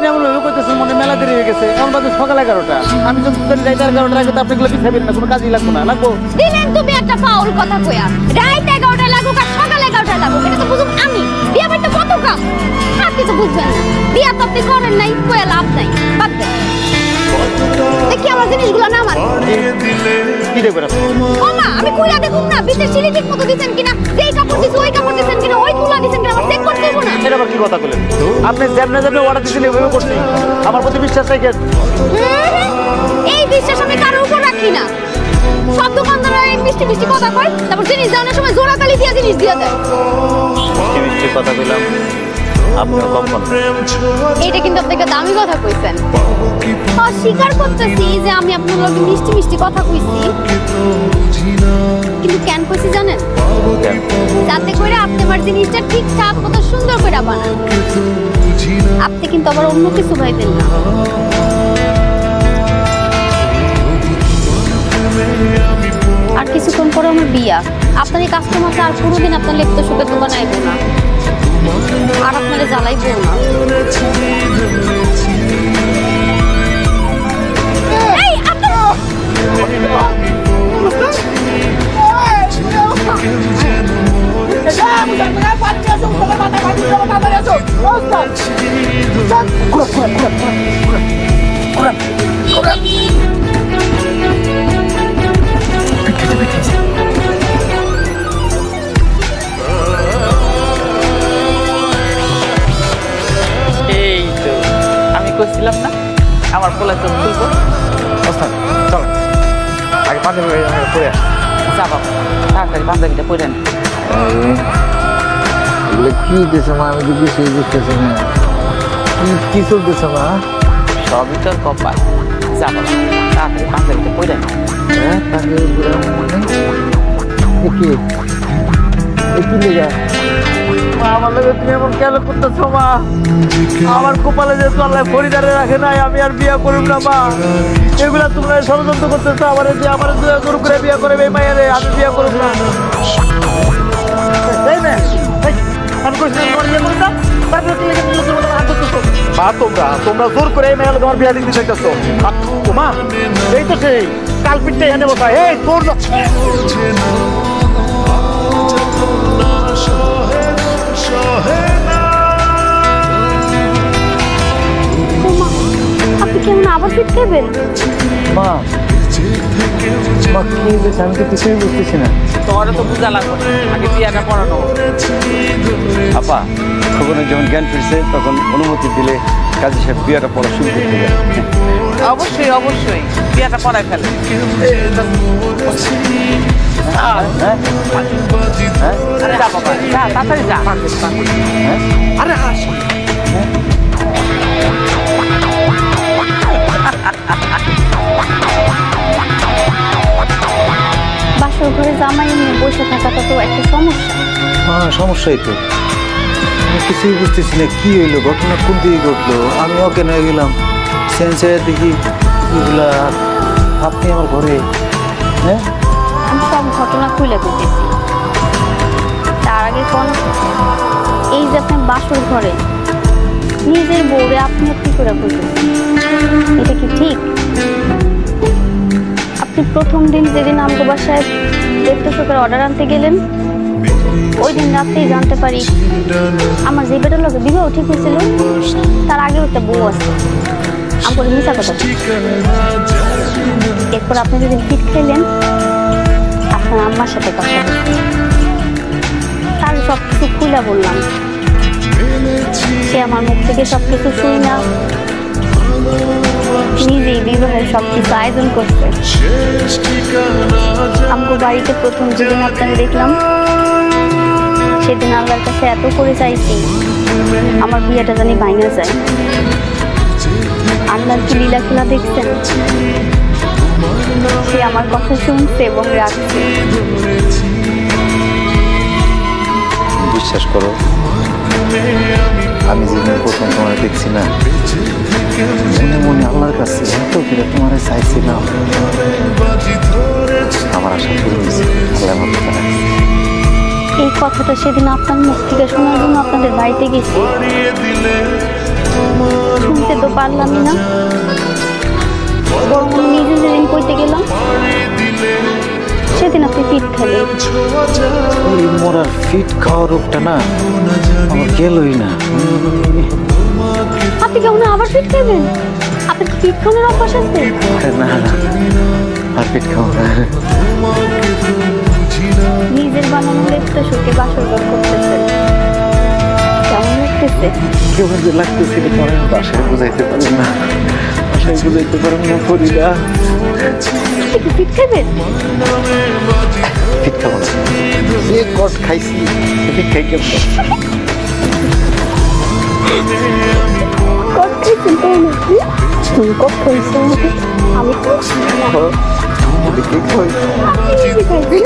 আপনি এমন ভাবে করতেছেন মনে মেলা দেরি হয়ে গেছে, এখন বাজে সকাল 11টা। আমি যখন রাইতে 11টার আগে তো আপনি এগুলো পিছাবেন না, কোনো কাজই লাগবো না। লাগবো দিলেন তুমি একটা ফাউল কথা কইয়া, রাইত 11টায় লাগুক আর সকাল 11টায় লাগুক, এটা তো বুঝুন আমি। বিয়া বাড়িতে কত কাম, আপনি তো বুঝবেন না। বিয়া তো আপনি করেন নাই, কইয়া লাভ নাই, বাদ দেন। দেখি আমার জিনিসগুলো না আমার কি দেখবেন ওমা, আমি কইরা দেখুন না ভিতরে সিঁড়ি ঠিক মতো দিছেন কিনা, যেই কাপড় দিছে ওই কাপড় দিছেন কিনা, ওই তুলা দিছেন কিনা, আমার চেক করতে হইব না। এটা আবার কি কথা বলেন? আপনি যেমনে যেমনে অর্ডার দিয়েছেন এভাবে করছি, আমার প্রতি বিশ্বাস রাখেন। এই বিশ্বাস আমি কারোর উপর রাখি না। সব দোকানদাররা এই মিষ্টি মিষ্টি কথা কয়, তারপর জিনিস দেওয়ার সময় জোড়া তালি দিয়ে জিনিস দিয়ে দেয়। মিষ্টি মিষ্টি কথা বললাম, আপনিও কম কম। এইটা কিন্তু আপনাকে দামি কথা কইছেন। অস্বীকার করতেছি যে আমি আপনার লগে মিষ্টি মিষ্টি কথা কইছি, কিন্তু কেন কইছি জানেন? যাতে করে আপনি আমার জিনিসটা ঠিকঠাক মতো সুন্দর করে বানান। আপনি কিন্তু আবার অন্য কিছু ভাইবেন না। আর কিছুক্ষণ পরে আমার বিয়া, আপনার এই কাস্টমারটা আর পুরোদিন আপনার লিপ্ত সুখের দোকানে আইব না, আর আপনাকে জ্বালাইব না। এই তো আমি কইছিলাম না আমার পোলা চোখ খুলবো। ওস্তাদ চল আগে পাঞ্জাবি পরে আসি। যা বাবা তাড়াতাড়ি পাঞ্জাবিটা পরে আন। এগুলো কি দিছে মা? আমি তো কিছুই বুঝতেছি না। কি চলতেছে মা? সবই তোর কপাল। যা বাবা তাড়াতাড়ি পাঞ্জাবিটা পরে আন। হ্যাঁ কি লেগা? আমার লগে তুমি এমন কেন করতেছো মা? আমার কপালে যে আল্লাহ ফরিদারে রাখে নাই, আমি আর বিয়া করব না মা। এগুলা তোমরা ষড়যন্ত্র করতেছো, আমার দিয়ে আমার জোর করে বিয়া করবে এই মায়েরে, আমি বিয়া করব না। এই না আমি কইছি তোমার বিয়ে করব না, তারপরে কি লেগে তুমি তোমার হাত ধরতেছো? মা তোমরা জোর করে এই মেয়ের তোমার বিয়া দিতে চাইতেছো। ও মা এই তো সেই কালপিটটা এনে বসা। এই তোর আপনি কেমন আবার ফিট খাবেন? মা মা কি হয়েছে? আমি তো কিছুই বুঝতেছি না। তোমারও তো বুঝা লাগবে, আগে বিয়াটা পড়ানো। আপা খবরের যখন জ্ঞান ফিরছে তখন অনুমতি দিলে কাজী সাহেব বিয়াটা পড়া শুরু করতে গেল। অবশ্যই অবশ্যই বিয়াটা পড়ায় ফেলে। যা বাবা যা তাড়াতাড়ি যা। আরে হাস বাসর ঘরে জামাই নিয়ে বসে থাকাটা তো একটা সমস্যা। হ্যাঁ সমস্যাই তো। আমি কিছুই বুঝতেছি না কি হইলো, ঘটনা কোন দিকে ঘটলো। আমি অজ্ঞান হয়ে গেলাম। সেন্সারে দেখি এগুলা আপনি আমার ঘরে। হ্যাঁ আমি সব ঘটনা খুলে পেতেছি। তার আগে কোন এই যে আপনি বাসর ঘরে নিজের বউরে আপনি কি করে বুঝেছেন? এটা কি ঠিক? আপনি প্রথম দিন যেদিন আমগো বাসায় দেখতে সুখের অর্ডার আনতে গেলেন, ওই দিন রাত্রেই জানতে পারি আমার যে বেটার লোকে বিবাহ ঠিক হয়েছিল তার আগেও একটা বউ আছে। আমার মিশা কথা। এরপর আপনি যেদিন ফিট খেলেন আপনার আম্মার সাথে কথা বলছেন, তার সব কিছু খুলে বললাম। সে আমার মুখ থেকে সবকিছু শুই না নিজেই বিবাহের সবকিছু আয়োজন করছে। আমগো বাড়িতে প্রথম যেদিন আপনাকে দেখলাম সেদিন আল্লাহর কাছে এত করে চাইছি আমার বিয়েটা জানি ভাঙা যায়। আল্লাহর কি লীলা খেলা দেখছেন? সে আমার কথা শুনছে এবং রাখছে। বিশ্বাস করো, আমি যেদিন প্রথম তোমার দেখছি না, মনে মনে আল্লাহর কাছে এত করে তোমার চাইছিলাম। আমার আশা শুরু হয়েছে, আল্লাহ আমাকে জানাচ্ছে। এই কথাটা সেদিন আপনার মুখ থেকে শোনার জন্য আপনাদের বাড়িতে গেছি। শুনতে তো পারলামই না, বরং আমি নিজে যেদিন কইতে গেলাম সেদিন আপনি ফিট খেলেন। এই মরার ফিট খাওয়ার রোগটা না আমার গেলই না। আপনি কেমন আবার ফিট খাবেন? আপনার ফিট খাওয়ানোর অভ্যাস আছে? না না, আর ফিট খাওয়া না। নিজের বানানো লেপটা শুকে বাসর ঘর করতেছেন, কেমন লাগতেছে? কেমন যে লাগতেছিল পরে বাসায় বুঝাইতে পারেন না, বাসায় বুঝাইতে পারেন না ফরিদা। আপনি কি ফিট খাবেন? ফিট খাবো না, যে কট খাইছি ফিট খাই কেমন? কট খাইছেন তাই নাকি? তুমি কট খাইছো আমাকে? আমি তো দেখি কই আপনি নিজে খাইছেন।